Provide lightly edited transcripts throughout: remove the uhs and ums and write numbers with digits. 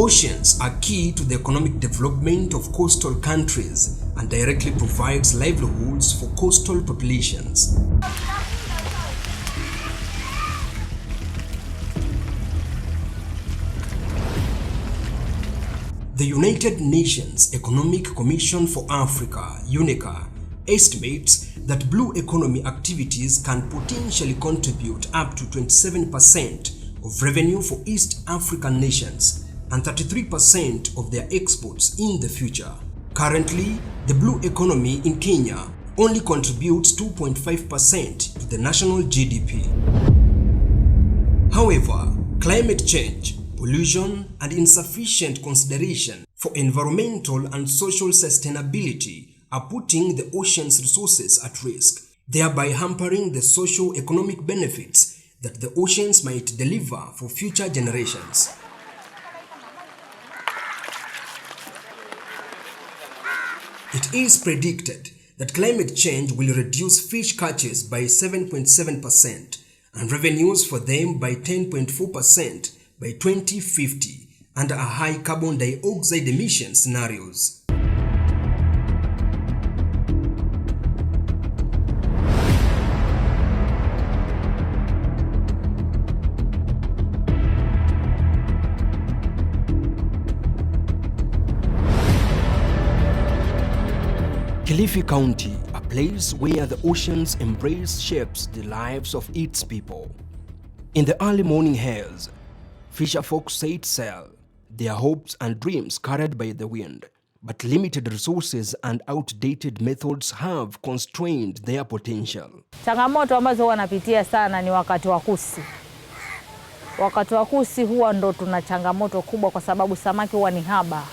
Oceans are key to the economic development of coastal countries and directly provides livelihoods for coastal populations. The United Nations Economic Commission for Africa, UNECA, estimates that blue economy activities can potentially contribute up to 27% of revenue for East African nations and 33% of their exports in the future. Currently, the blue economy in Kenya only contributes 2.5% to the national GDP. However, climate change, pollution, and insufficient consideration for environmental and social sustainability are putting the ocean's resources at risk, thereby hampering the socio-economic benefits that the oceans might deliver for future generations. It is predicted that climate change will reduce fish catches by 7.7% and revenues for them by 10.4% by 2050 under a high carbon dioxide emission scenarios. Kilifi County, a place where the ocean's embrace shapes the lives of its people. In the early morning hairs, fisherfolks set sail, their hopes and dreams carried by the wind. But limited resources and outdated methods have constrained their potential. Changamoto ambazo wanapitia sana ni wakati wa kusi. Wakati wa kusi huwa ndo tuna changamoto kubwa kwa sababu samaki huwa ni haba.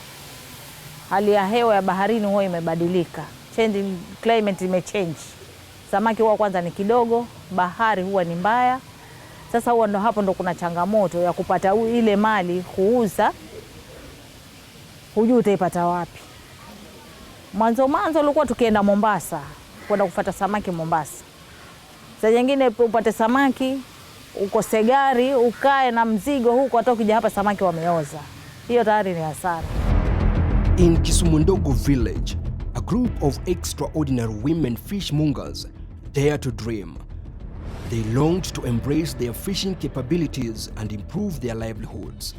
Hali ya hewa ya baharini huwa imebadilika. Changing climate imechange. Samaki huwa kwanza ni kidogo, bahari huwa ni mbaya. Sasa huwa ndo hapo ndo kuna changamoto ya kupata ile mali kuuza. Hujui utaipata wapi. Mwanzo ulikuwa tukienda Mombasa, kwenda kufuata samaki Mombasa. Saa nyingine upate samaki, ukose gari, ukae na mzigo huko hata ukija hapa samaki wameoza. Hiyo tayari ni hasara. In Kisumundogo village, a group of extraordinary women fishmongers dare to dream. They longed to embrace their fishing capabilities and improve their livelihoods.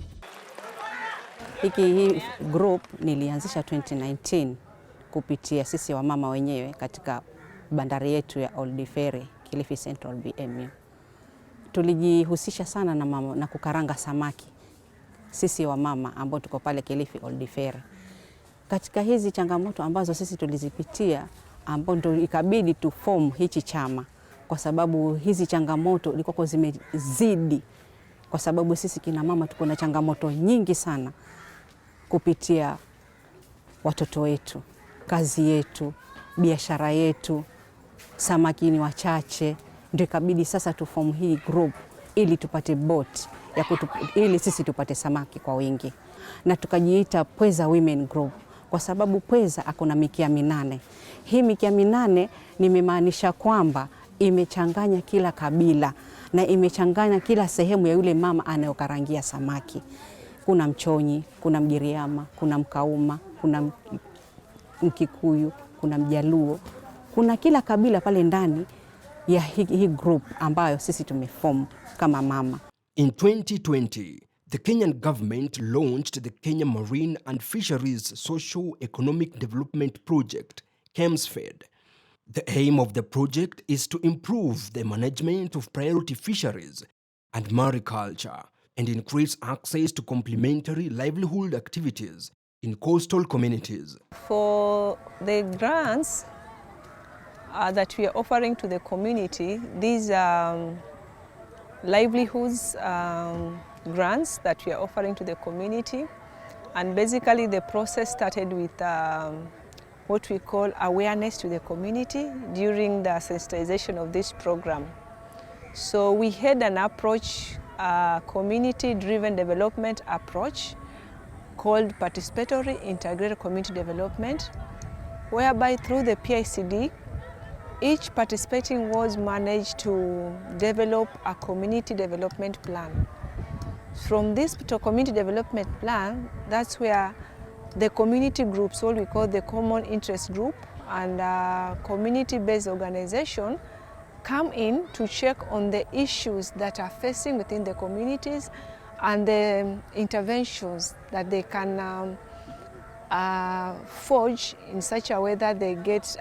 Hii group nilianzisha 2019 kupitia sisi wa mama wenyewe katika bandari yetu ya Old Ferry, Kilifi Central BMU. Tulijihusisha sana na kukaranga samaki. Sisi wa mama ambao tuko pale Kilifi Old Ferry. Katika hizi changamoto ambazo sisi tulizipitia ambao ndio ikabidi tu form hichi chama kwa sababu hizi changamoto ilikuwa zimezidi kwa sababu sisi kina mama tuko na changamoto nyingi sana kupitia watoto wetu, kazi yetu, biashara yetu, samaki ni wachache, ndio ikabidi sasa tu form hii group ili tupate boat ili sisi tupate samaki kwa wingi. Na tukajiita Pweza Women Group kwa sababu pweza akona mikia 8. Hii mikia 8 nimemaanisha kwamba imechanganya kila kabila na imechanganya kila sehemu ya yule mama anayokarangia samaki. Kuna Mchonyi, kuna Mgiriama, kuna Mkauma, kuna Mkikuyu, kuna Mjaluo. Kuna kila kabila pale ndani ya hii group ambayo sisi tumeform kama mama. In 2020, the Kenyan government launched the Kenya Marine and Fisheries Socio-Economic Development Project, KEMFSED. The aim of the project is to improve the management of priority fisheries and mariculture and increase access to complementary livelihood activities in coastal communities. For the grants that we are offering to the community, these livelihoods grants that we are offering to the community, and basically the process started with what we call awareness to the community during the sensitization of this program. So we had an approach, community-driven development approach called participatory integrated community development, whereby through the PICD, each participating was managed to develop a community development plan. From this community development plan, that's where the community groups, what we call the common interest group, and community-based organization come in to check on the issues that are facing within the communities and the interventions that they can forge in such a way that they get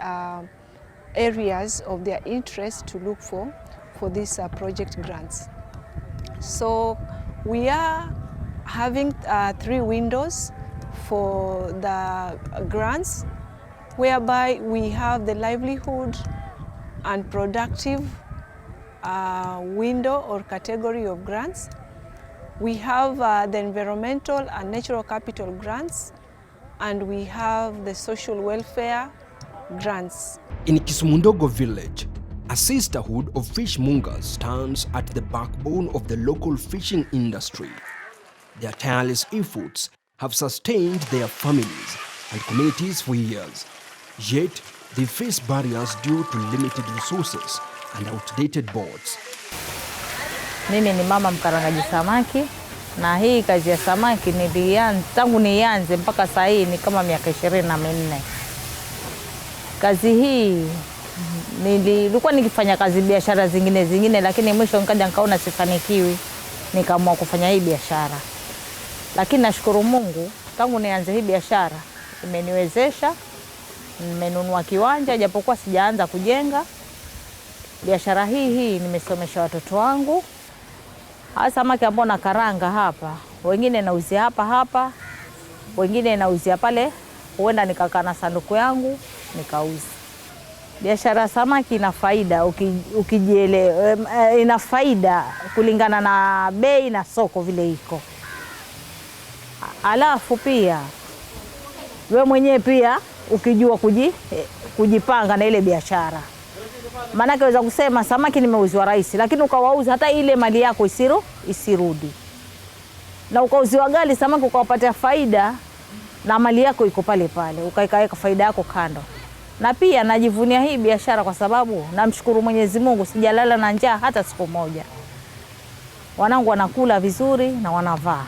areas of their interest to look for these project grants. So we are having 3 windows for the grants, whereby we have the livelihood and productive window or category of grants. We have the environmental and natural capital grants, and we have the social welfare grants. In Kisumundogo village, a sisterhood of fishmongers stands at the backbone of the local fishing industry. Their tireless efforts have sustained their families and communities for years. Yet, they face barriers due to limited resources and outdated boards. Mimi ni mama mkarangaji samaki, na hii kazi ya samaki tangu nianze mpaka sasa hii ni kama miaka 24. Kazi hii nilikuwa nikifanya kazi biashara zingine, lakini mwisho nikaja nikaona sifanikiwi, nikaamua kufanya hii biashara. Lakini nashukuru Mungu, tangu nianze hii biashara imeniwezesha, nimenunua kiwanja japokuwa sijaanza kujenga. Biashara hii nimesomesha watoto wangu. Hasa samaki ambao na karanga hapa, wengine nauzia hapa, wengine nauzia pale, huenda nikakaa na sanduku yangu nikauza. Biashara ya samaki ina faida ina faida kulingana na bei na soko vile iko. Alafu pia wewe mwenyewe pia ukijua kujipanga na ile biashara. Maana waweza kusema samaki nimeuziwa rahisi, lakini ukawauza hata ile mali yako isirudi. Na ukauziwa gali samaki ukawapata faida na mali yako iko pale pale, ukaikaweka faida yako kando. Na pia najivunia hii biashara kwa sababu namshukuru Mwenyezi Mungu sijalala na njaa hata siku moja. Wanangu wanakula vizuri na wanavaa.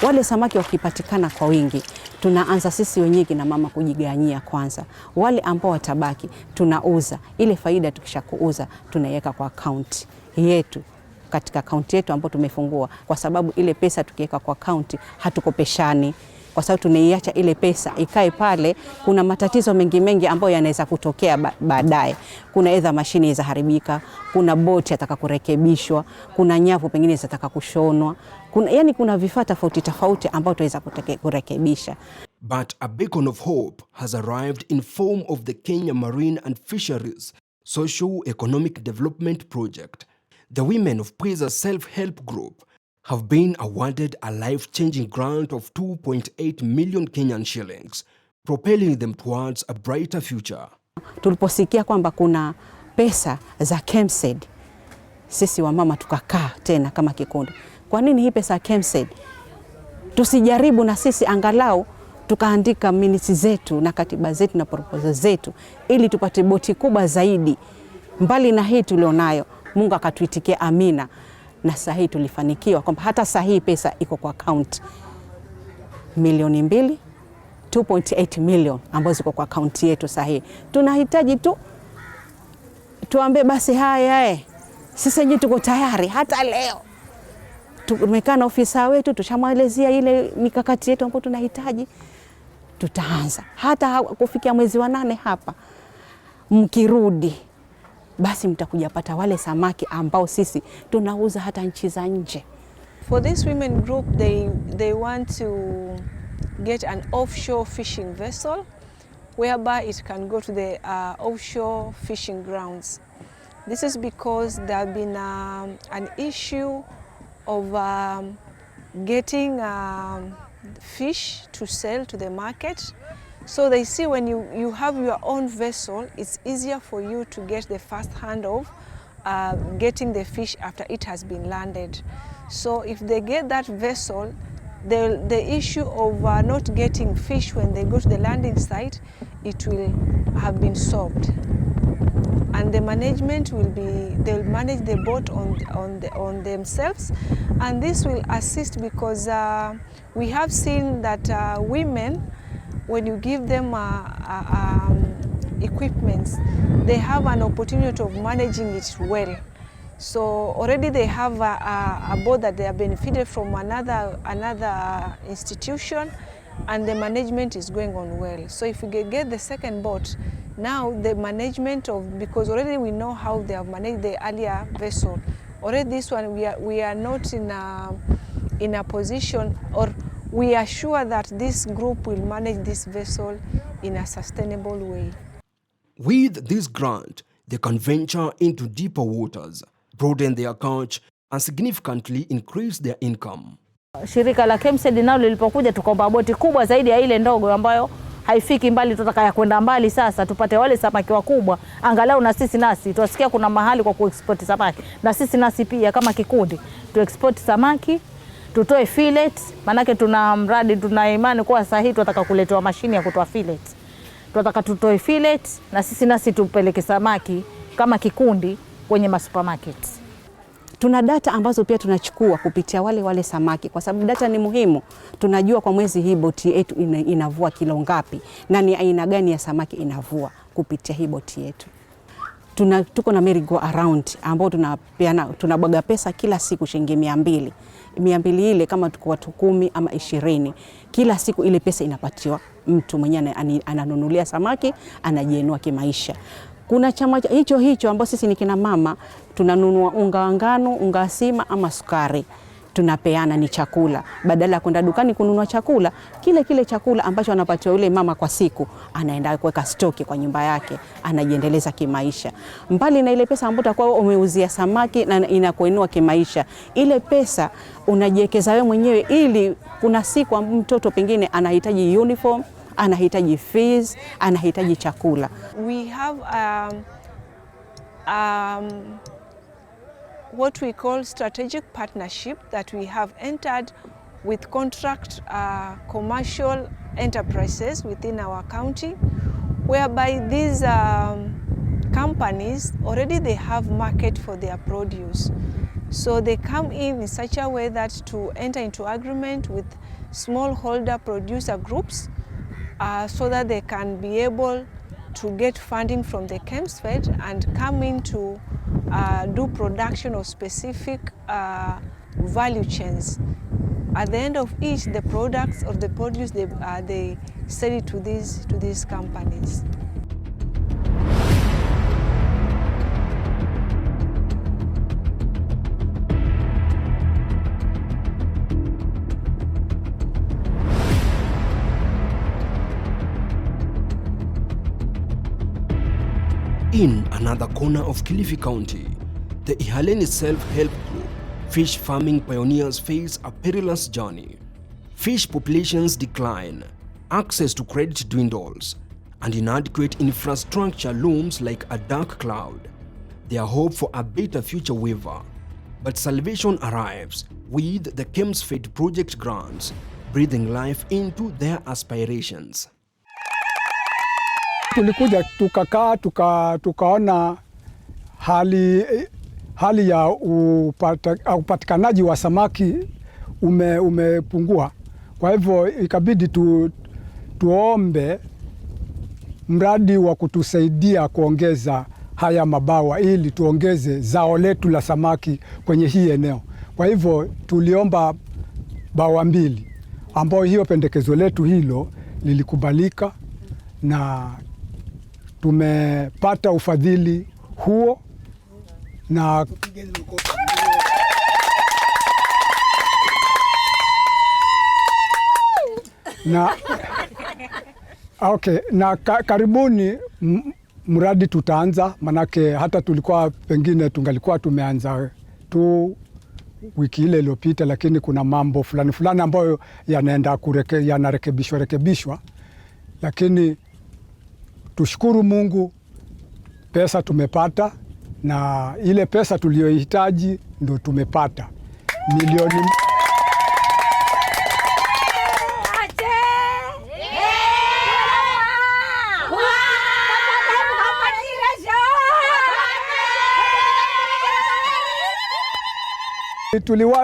Wale samaki wakipatikana kwa wingi, tunaanza sisi wenyewe na mama kujigawanyia kwanza. Wale ambao watabaki tunauza. Ile faida tukisha kuuza tunaiweka kwa account yetu, katika account yetu ambayo tumefungua, kwa sababu ile pesa tukiweka kwa account hatukopeshani, kwa sababu tunaiacha ile pesa ikae pale. Kuna matatizo mengi ambayo yanaweza kutokea baadaye. Kuna edha mashini za haribika, kuna boti ataka kurekebishwa, kuna nyavu pengine zataka kushonwa, kuna vifaa tofauti ambao tuweza kurekebisha. But a beacon of hope has arrived in form of the Kenya Marine and Fisheries Socio-Economic Development Project. The women of Pweza Self-Help Group have been awarded a life-changing grant of 2.8 million Kenyan shillings, propelling them towards a brighter future. Tuliposikia kwamba kuna pesa za KEMFSED, sisi wamama tukakaa tena kama kikundi. Kwa nini hii pesa ya KEMFSED tusijaribu na sisi angalau tukaandika minutes zetu na katiba zetu na proposal zetu ili tupate boti kubwa zaidi? Mbali na hii tulionayo, Mungu akatuitikia amina. Na sahi tulifanikiwa kwamba hata sahi pesa iko kwa account milioni 2, 2.8 million ambazo ziko kwa account yetu sahi. Tunahitaji tu tuambie basi haya sisi wenyewe tuko tayari. Hata leo tumekaa na ofisa wetu tushamwelezea ile mikakati yetu ambayo tunahitaji, tutaanza hata kufikia mwezi wa 8 hapa. Mkirudi basi mtakuja pata wale samaki ambao sisi tunauza hata nchi za nje. For this women group, they want to get an offshore fishing vessel whereby it can go to the offshore fishing grounds. This is because there have been an issue of getting fish to sell to the market. So they see when you have your own vessel, it's easier for you to get the first hand of getting the fish after it has been landed. So if they get that vessel, the issue of not getting fish when they go to the landing site, it will have been solved. and the management they'll manage the boat on themselves, and this will assist because we have seen that women, when you give them equipment, they have an opportunity of managing it well. So already they have a boat that they are benefited from another institution, and the management is going on well. So if we get the second boat, now the management because already we know how they have managed the earlier vessel. Already this one we are not in a position, or we are sure that this group will manage this vessel in a sustainable way. With this grant, they can venture into deeper waters, broaden their catch, and significantly increase their income. Shirika la KEMFSED nalo lilipokuja tukaomba boti kubwa zaidi ya ile ndogo ambayo haifiki mbali, tutaka ya kwenda mbali sasa tupate wale samaki wakubwa, angalau na sisi nasi tuasikia kuna mahali kwa kuexport samaki, na sisi nasi pia kama kikundi tu export samaki, tutoe fillet, manake tuna mradi, tuna imani kwa sahihi tunataka kuletewa mashine ya kutoa fillet. Tunataka tutoe fillet na sisi nasi tupeleke samaki kama kikundi kwenye masupermarkets. Tuna data ambazo pia tunachukua kupitia wale samaki, kwa sababu data ni muhimu. Tunajua kwa mwezi hii boti yetu inavua kilo ngapi na ni aina gani ya samaki inavua kupitia hii boti yetu. Tuko na merry go around ambao tunabwaga pesa kila siku shilingi 200. 200 ile kama tuko watu 10 ama 20, kila siku ile pesa inapatiwa mtu mwenyewe ananunulia samaki, anajiinua kimaisha. Kuna chama hicho ambao sisi ni kina mama tunanunua unga wa ngano, unga sima ama sukari. Tunapeana ni chakula. Badala ya kwenda dukani kununua chakula, kile chakula ambacho anapatiwa yule mama kwa siku, anaenda kuweka stoki kwa nyumba yake, anajiendeleza kimaisha. Mbali na ile pesa ambayo utakuwa umeuzia samaki na inakuinua kimaisha, ile pesa unajiwekeza wewe mwenyewe, ili kuna siku mtoto pengine anahitaji uniform, anahitaji fees, anahitaji chakula. We have what we call strategic partnership that we have entered with contract commercial enterprises within our county, whereby these companies already they have market for their produce. So they come in such a way that to enter into agreement with smallholder producer groups so that they can be able to get funding from the KEMFSED and come in to do production of specific value chains. At the end of each, the products or the produce they sell it to these companies. In another corner of Kilifi County, the Ihaleni self-help group fish farming pioneers face a perilous journey. Fish populations decline, access to credit dwindles, and inadequate infrastructure looms like a dark cloud. Their hope for a better future waver, but salvation arrives with the KEMFSED project grants, breathing life into their aspirations. Tulikuja tukakaa tukaona hali ya upatikanaji wa samaki umepungua. Kwa hivyo ikabidi tuombe mradi wa kutusaidia kuongeza haya mabawa ili tuongeze zao letu la samaki kwenye hii eneo. Kwa hivyo tuliomba bawa 2 ambao hiyo pendekezo letu hilo lilikubalika na tumepata ufadhili huo na karibuni mradi tutaanza, manake hata tulikuwa pengine tungalikuwa tumeanza tu wiki ile iliyopita, lakini kuna mambo fulani ambayo yanarekebishwa, lakini tushukuru Mungu pesa tumepata, na ile pesa tuliyohitaji ndo tumepata milioni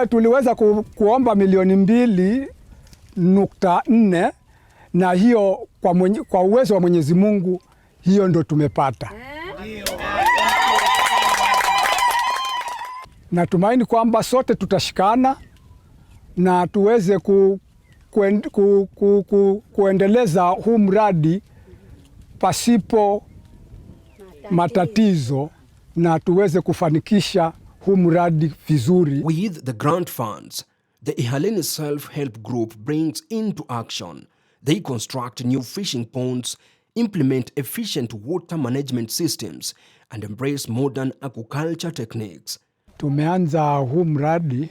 Tuliweza kuomba milioni 2.4 na hiyo kwa uwezo wa Mwenyezi Mungu hiyo ndo tumepata. Natumaini kwamba sote tutashikana na tuweze kuendeleza huu mradi pasipo matatizo na tuweze kufanikisha huu mradi vizuri. With the grant funds, the Ihaleni Self-Help Group brings into action. They construct new fishing ponds, implement efficient water management systems, and embrace modern aquaculture techniques. Tumeanza huu mradi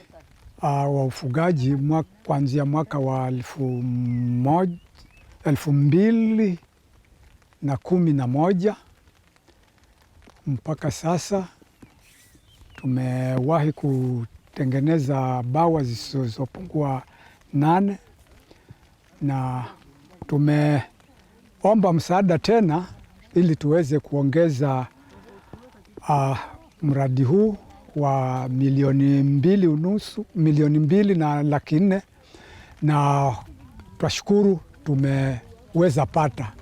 wa ufugaji kuanzia mwaka wa 2011 mpaka sasa. Tumewahi kutengeneza bawa zisizopungua 8 na tumeomba msaada tena ili tuweze kuongeza mradi huu wa milioni 2.4 na twashukuru tumeweza pata.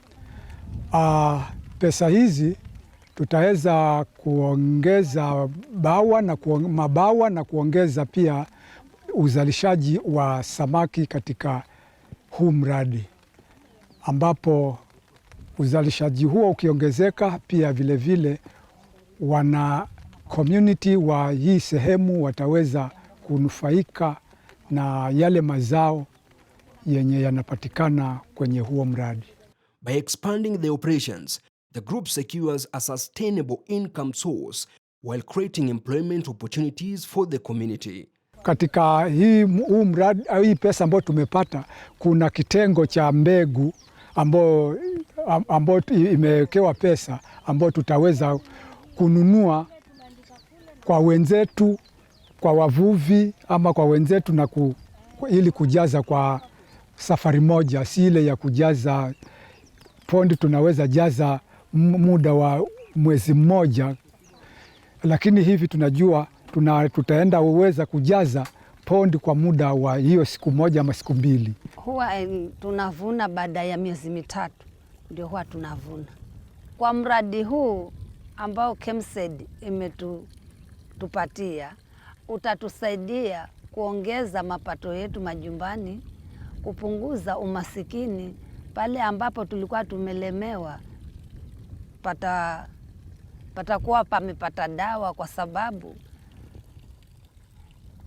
Pesa hizi tutaweza kuongeza mabawa na kuongeza pia uzalishaji wa samaki katika huu mradi, ambapo uzalishaji huo ukiongezeka pia vile wana community wa hii sehemu wataweza kunufaika na yale mazao yenye yanapatikana kwenye huo mradi. By expanding the operations, the group secures a sustainable income source while creating employment opportunities for the community. Katika huu mradi, hii pesa ambayo tumepata, kuna kitengo cha mbegu ambayo imewekewa pesa ambayo tutaweza kununua kwa wenzetu, kwa wavuvi ama kwa wenzetu na ili kujaza kwa safari moja, si ile ya kujaza pondi tunaweza jaza muda wa mwezi mmoja, lakini hivi tunajua tutaenda uweza kujaza pondi kwa muda wa hiyo siku moja ama siku 2. Huwa tunavuna baada ya miezi 3 ndio huwa tunavuna. Kwa mradi huu ambao KEMFSED imetupatia utatusaidia kuongeza mapato yetu majumbani, kupunguza umasikini pale ambapo tulikuwa tumelemewa, patakuwa pamepata dawa, kwa sababu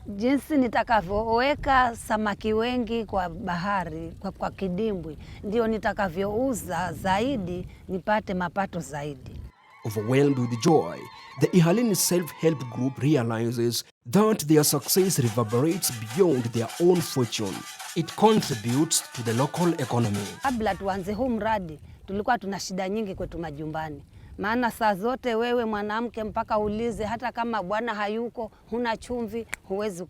jinsi nitakavyoweka samaki wengi kwa bahari, kwa kidimbwi, ndio nitakavyouza zaidi nipate mapato zaidi. Overwhelmed with joy, the Ihaleni Self-Help Group realizes that their success reverberates beyond their own fortune. It contributes to the local economy. Kabla tuanze huu mradi, tulikuwa tuna shida nyingi kwetu majumbani. Maana saa zote wewe mwanamke mpaka ulize, hata kama bwana hayuko, huna chumvi, huwezi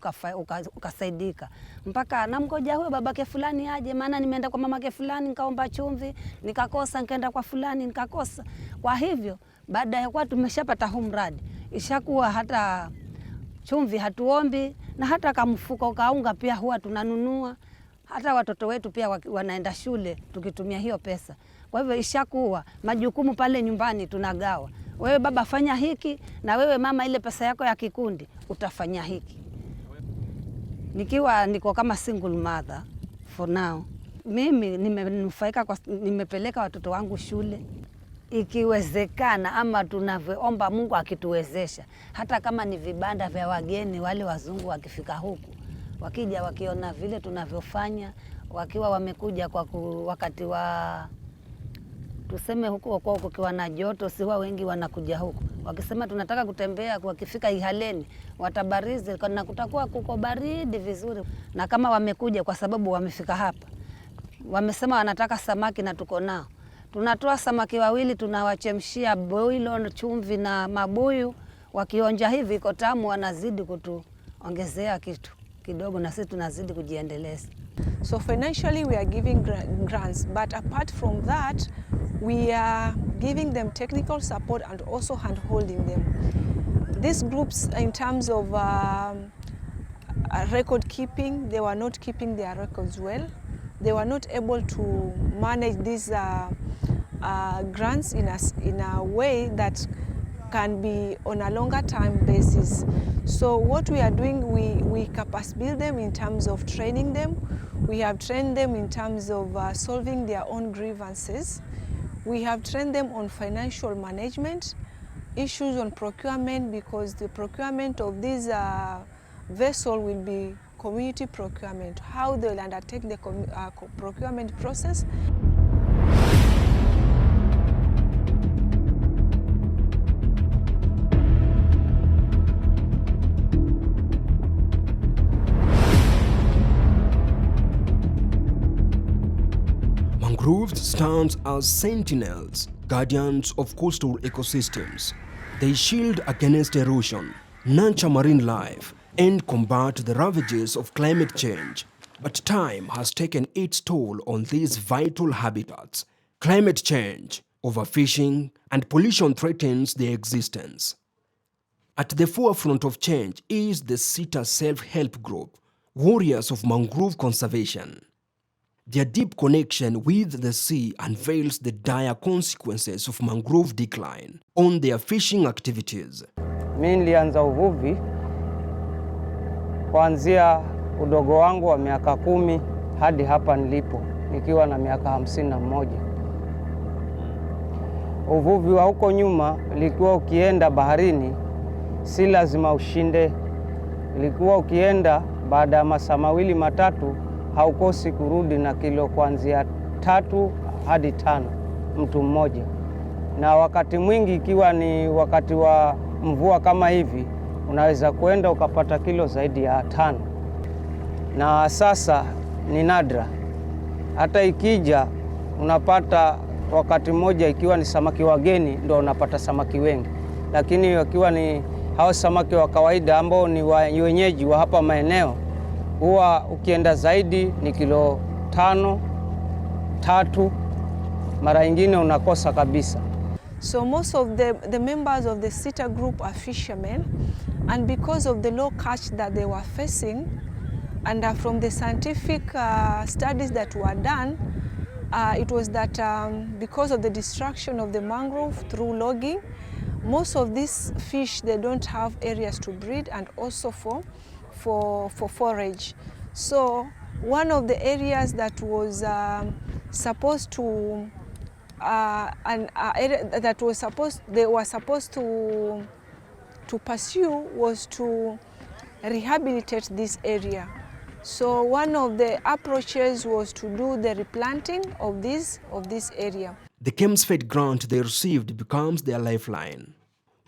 ukasaidika. Mpaka namgoja huyo babake fulani aje, maana nimeenda kwa mamake fulani nikaomba chumvi, nikakosa, nikaenda kwa fulani nikakosa. Kwa hivyo, baada ya kuwa tumeshapata huu mradi, ishakuwa hata chumvi hatuombi, na hata kamfuko kaunga pia huwa tunanunua. Hata watoto wetu pia wanaenda shule tukitumia hiyo pesa. Kwa hivyo ishakuwa majukumu pale nyumbani tunagawa. Wewe baba fanya hiki, na wewe mama ile pesa yako ya kikundi utafanya hiki. Niko kama single mother for now. Mimi nimenufaika nimepeleka watoto wangu shule. Ikiwezekana ama tunavyoomba Mungu akituwezesha, hata kama ni vibanda vya wageni wale wazungu wakifika huku, wakija wakiona vile tunavyofanya, wakiwa wamekuja wakati wa tuseme huko kukiwa na joto, siwa wengi wanakuja huku. Wakisema tunataka kutembea, wakifika Ihaleni watabarizi na kutakuwa kuko baridi vizuri. Na kama wamekuja kwa sababu wamefika hapa, wamesema wanataka samaki na tuko nao, tunatoa samaki 2 tunawachemshia boilo, chumvi na mabuyu. Wakionja hivi iko tamu, wanazidi kutuongezea kitu kidogo na sisi tunazidi kujiendeleza. So financially we are giving grants, but apart from that we are giving them technical support and also hand-holding them. These groups, in terms of record keeping. They were not keeping their records well. They were not able to manage these grants in a way that can be on a longer time basis. So what we are doing, we capacity build them in terms of training them. We have trained them in terms of solving their own grievances. We have trained them on financial management, issues on procurement, because the procurement of this vessel will be community procurement, how they will undertake the procurement process. Mangroves stand as sentinels, guardians of coastal ecosystems. They shield against erosion, nurture marine life, and combat the ravages of climate change. But time has taken its toll on these vital habitats. Climate change, overfishing, and pollution threatens their existence. At the forefront of change is the SETA self-help group, Warriors of Mangrove Conservation. Their deep connection with the sea unveils the dire consequences of mangrove decline on their fishing activities. Mimi nilianza uvuvi kuanzia udogo wangu wa miaka 10 hadi hapa nilipo nikiwa na miaka 51. Uvuvi wa huko nyuma ilikuwa ukienda baharini si lazima ushinde. Ilikuwa ukienda baada ya masaa mawili matatu haukosi kurudi na kilo kuanzia 3 hadi 5 mtu mmoja. Na wakati mwingi ikiwa ni wakati wa mvua kama hivi, unaweza kwenda ukapata kilo zaidi ya 5. Na sasa ni nadra. Hata ikija unapata wakati mmoja ikiwa ni samaki wageni ndio unapata samaki wengi. Lakini wakiwa ni hao samaki wa kawaida ambao ni wenyeji wa hapa maeneo, huwa ukienda zaidi ni kilo 5, 3, mara nyingine unakosa kabisa. So most of the members of the SETA group are fishermen, and because of the low catch that they were facing, and from the scientific studies that were done, it was that because of the destruction of the mangrove through logging, most of these fish, they don't have areas to breed and also for forage. So one of the areas that was supposed to they were supposed to pursue was to rehabilitate this area. So one of the approaches was to do the replanting of this area. The KEMFSED grant they received becomes their lifeline.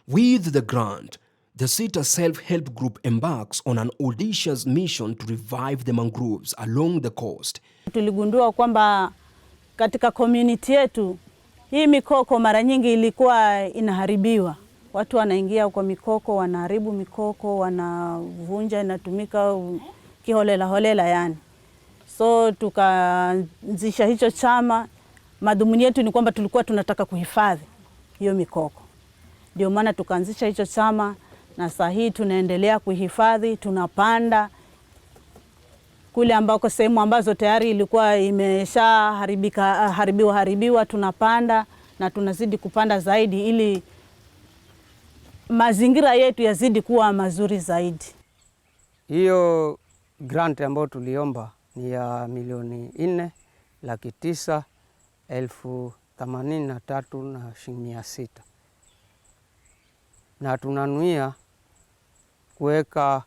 With the grant, the SETA self-help group embarks on an audacious mission to revive the mangroves along the coast. Tuligundua kwamba katika community yetu hii mikoko mara nyingi ilikuwa inaharibiwa. Watu wanaingia kwa mikoko, wanaharibu mikoko, wanavunja, inatumika kiholela holela yani. So tukaanzisha hicho chama. Madhumuni yetu ni kwamba tulikuwa tunataka kuhifadhi hiyo mikoko. Ndio maana tukaanzisha hicho chama, na sasa hii tunaendelea kuhifadhi, tunapanda kule ambako sehemu ambazo tayari ilikuwa haribiwa tunapanda, na tunazidi kupanda zaidi ili mazingira yetu yazidi kuwa mazuri zaidi. Hiyo grant ambayo tuliomba ni ya milioni 4,83,600 na tunanuia kuweka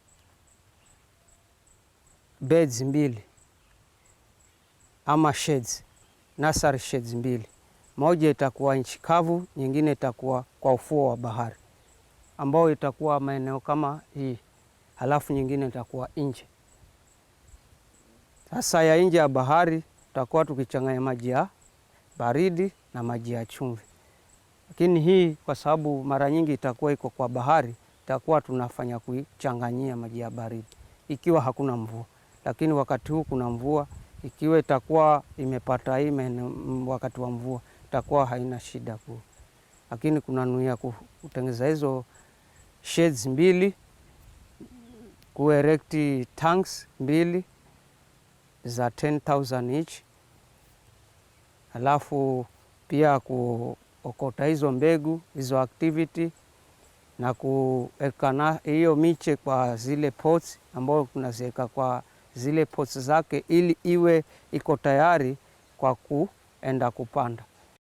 beds 2 ama sheds, nursery sheds 2. Moja itakuwa nchi kavu, nyingine itakuwa kwa ufuo wa bahari, ambao itakuwa maeneo kama hii, halafu nyingine itakuwa nje. Sasa ya nje ya bahari tutakuwa tukichanganya maji ya baridi na maji ya chumvi. Lakini hii kwa sababu mara nyingi itakuwa iko kwa bahari, itakuwa tunafanya kuichanganyia maji ya baridi ikiwa hakuna mvua. Lakini wakati huu kuna mvua, ikiwa itakuwa imepata hii wakati wa mvua, itakuwa haina shida kuu. Lakini kuna nia kutengeneza hizo sheds 2 kuerekti tanks 2 za 10,000 each, alafu pia kuokota hizo mbegu, hizo activity, na kuweka hiyo miche kwa zile pots ambao tunaziweka kwa zile pots zake ili iwe iko tayari kwa kuenda kupanda.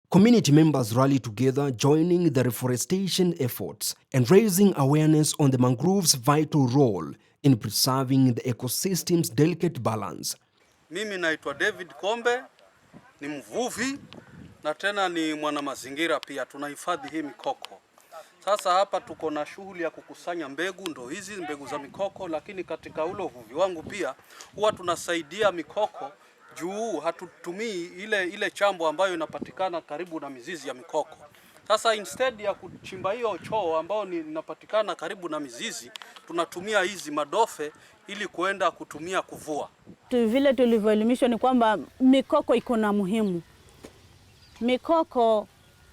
Community members rally together, joining the reforestation efforts and raising awareness on the mangrove's vital role in preserving the ecosystem's delicate balance. Mimi naitwa David Kombe, ni mvuvi na tena ni mwana mazingira pia. Tunahifadhi hii mikoko. Sasa hapa tuko na shughuli ya kukusanya mbegu, ndo hizi mbegu za mikoko, lakini katika ule uvuvi wangu pia huwa tunasaidia mikoko juu hatutumii ile chambo ambayo inapatikana karibu na mizizi ya mikoko. Sasa instead ya kuchimba hiyo choo ambao inapatikana karibu na mizizi, tunatumia hizi madofe ili kuenda kutumia kuvua. Vile tulivyoelimishwa ni kwamba mikoko iko na muhimu. Mikoko,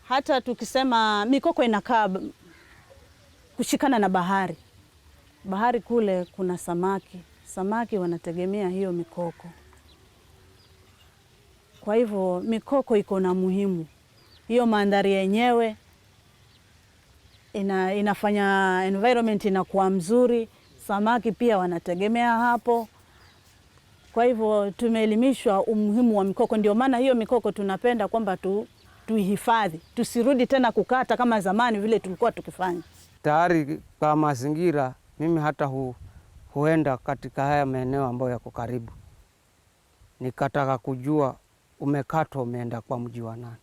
hata tukisema mikoko inakaa kushikana na bahari. Bahari kule kuna samaki. Samaki wanategemea hiyo mikoko. Kwa hivyo mikoko iko na muhimu. Hiyo mandhari yenyewe inafanya environment inakuwa mzuri. Samaki pia wanategemea hapo. Kwa hivyo tumeelimishwa umuhimu wa mikoko. Ndio maana hiyo mikoko tunapenda kwamba tuihifadhi. Tusirudi tena kukata kama zamani vile tulikuwa tukifanya. Tayari kwa mazingira, mimi hata huenda katika haya maeneo ambayo yako karibu. Nikataka kujua umekatwa umeenda kwa mji wa nani.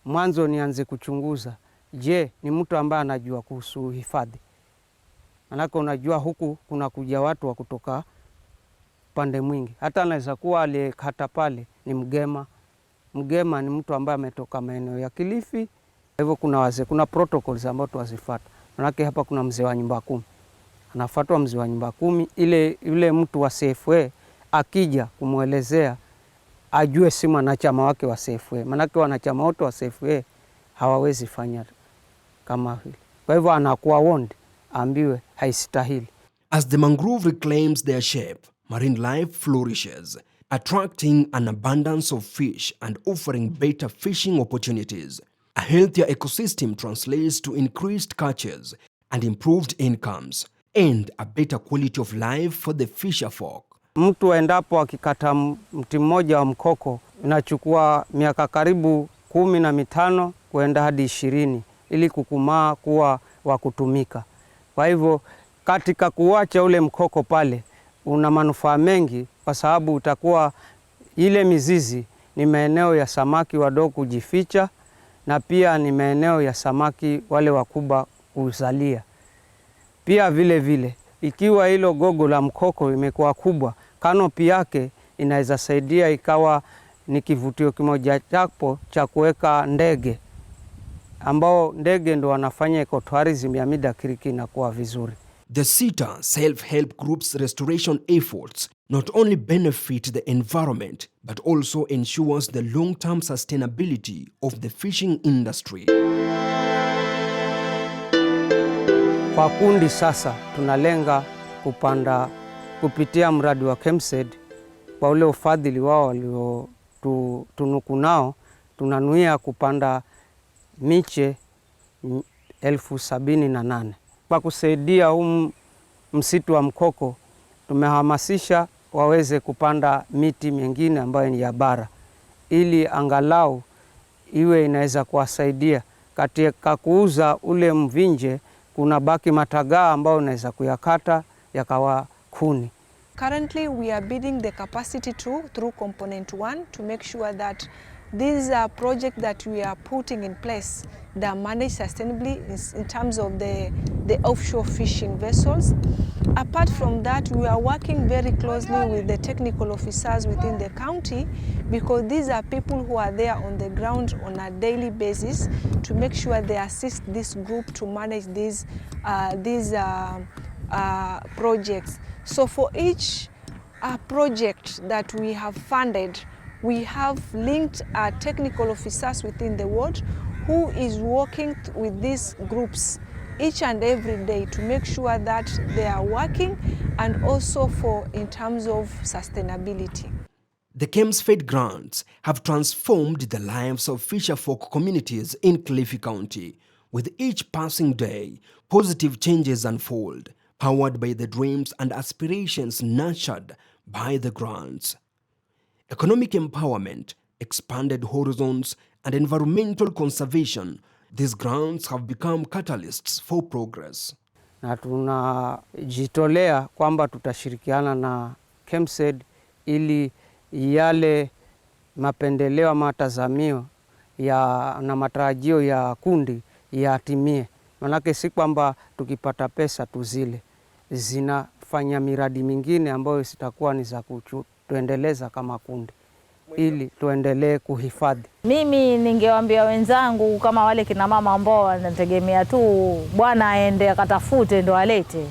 Mwanzo nianze kuchunguza, je, ni mtu ambaye anajua kuhusu hifadhi. Manake unajua huku kuna kuja watu wa kutoka pande mwingi. Hata anaweza kuwa aliyekata pale ni mgema. Mgema ni mtu ambaye ametoka maeneo ya Kilifi. Hivyo kuna protocols ambazo tuwazifuata. Manake hapa kuna mzee wa nyumba 10. Anafuatwa mzee wa nyumba 10, ile mtu wa CFA akija kumuelezea ajue si mwanachama wake wa CFA. Manake wanachama wote wa CFA hawawezi fanya kama hili. Kwa hivyo anakuwa warned, ambiwe haistahili. As the mangrove reclaims their shape, marine life flourishes, attracting an abundance of fish and offering better fishing opportunities. A healthier ecosystem translates to increased catches and improved incomes and a better quality of life for the fisherfolk. Mtu endapo akikata mti mmoja wa mkoko inachukua miaka karibu 15 kuenda hadi 20 ili kukumaa kuwa wa kutumika. Kwa hivyo katika kuacha ule mkoko pale una manufaa mengi, kwa sababu utakuwa ile mizizi ni maeneo ya samaki wadogo kujificha, na pia ni maeneo ya samaki wale wakubwa kuzalia. Pia vile ikiwa hilo gogo la mkoko imekuwa kubwa, kanopi yake inaweza saidia ikawa ni kivutio kimoja chapo cha kuweka ndege, ambao ndege ndo wanafanya ecotourism ya Mida Creek inakuwa vizuri. The SITA self-help groups restoration efforts not only benefit the environment but also ensures the long-term sustainability of the fishing industry. Kwa kundi sasa tunalenga kupanda kupitia mradi wa KEMFSED, kwa ule ufadhili wao waliotunuku nao, tunanuia kupanda miche 78,000. Kwa kusaidia msitu wa mkoko, tumehamasisha waweze kupanda miti mingine ambayo ni ya bara, ili angalau iwe inaweza kuwasaidia katika kuuza ule mvinje. Kuna baki matagaa ambayo unaweza kuyakata yakawa kuni. Currently we are building the capacity through component 1 to make sure that these are projects that we are putting in place that are managed sustainably in terms of the offshore fishing vessels. Apart from that, we are working very closely with the technical officers within the county, because these are people who are there on the ground on a daily basis to make sure they assist this group to manage these projects. So for each project that we have funded, we have linked technical officers within the ward who is working with these groups each and every day to make sure that they are working, and also in terms of sustainability. The KEMFSED grants have transformed the lives of fisherfolk communities in Kilifi County. With each passing day, positive changes unfold, powered by the dreams and aspirations nurtured by the grants. Economic empowerment, expanded horizons, and environmental conservation, these grants have become catalysts for progress. Na tunajitolea kwamba tutashirikiana na KEMFSED ili yale mapendeleo, matazamio na matarajio ya kundi yatimie. Manake si kwamba tukipata pesa tuzile, zinafanya miradi mingine ambayo sitakuwa ni za kutuendeleza kama kundi, ili tuendelee kuhifadhi. Mimi ningewaambia wenzangu kama wale kina mama ambao wanategemea tu bwana aende akatafute ndo alete,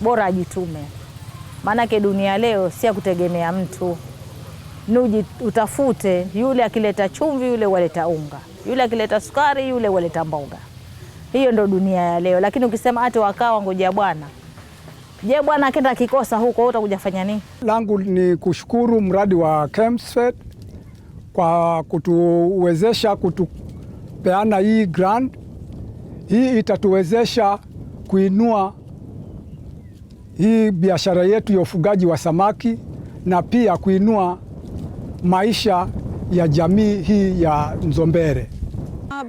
bora ajitume. Maanake dunia leo si ya kutegemea mtu. Nuji utafute, yule akileta chumvi yule waleta unga, yule akileta sukari yule waleta mboga. Hiyo ndo dunia ya leo. Lakini ukisema ati wakawa ngoja bwana, je, bwana akenda kikosa huko utakuja fanya nini? Langu ni kushukuru mradi wa KEMFSED kwa kutuwezesha kutupeana hii grant. Hii itatuwezesha kuinua hii biashara yetu ya ufugaji wa samaki na pia kuinua maisha ya jamii hii ya Nzombere.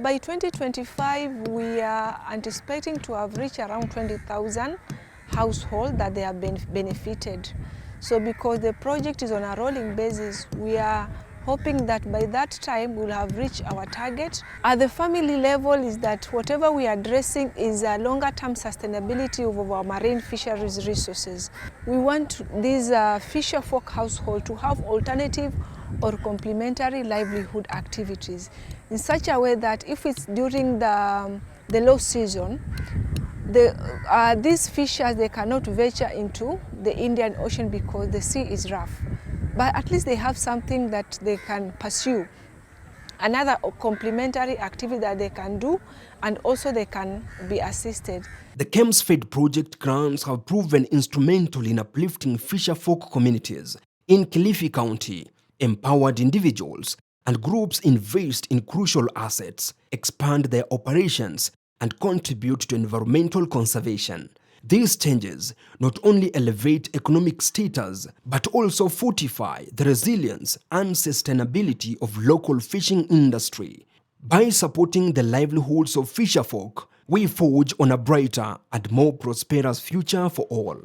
By 2025, we are anticipating to have reached around 20,000 households that they have been benefited. So because the project is on a rolling basis, we are hoping that by that time we'll have reached our target. At the family level is that whatever we are addressing is a longer term sustainability of our marine fisheries resources. We want these fisherfolk households to have alternative or complementary livelihood activities in such a way that if it's during the low season, these fishers, they cannot venture into the Indian Ocean because the sea is rough. But at least they have something that they can pursue, another complementary activity that they can do, and also they can be assisted. The KEMFSED project grants have proven instrumental in uplifting fisherfolk communities in Kilifi County. Empowered individuals and groups invest in crucial assets, expand their operations, and contribute to environmental conservation. These changes not only elevate economic status, but also fortify the resilience and sustainability of local fishing industry. By supporting the livelihoods of fisherfolk, we forge on a brighter and more prosperous future for all.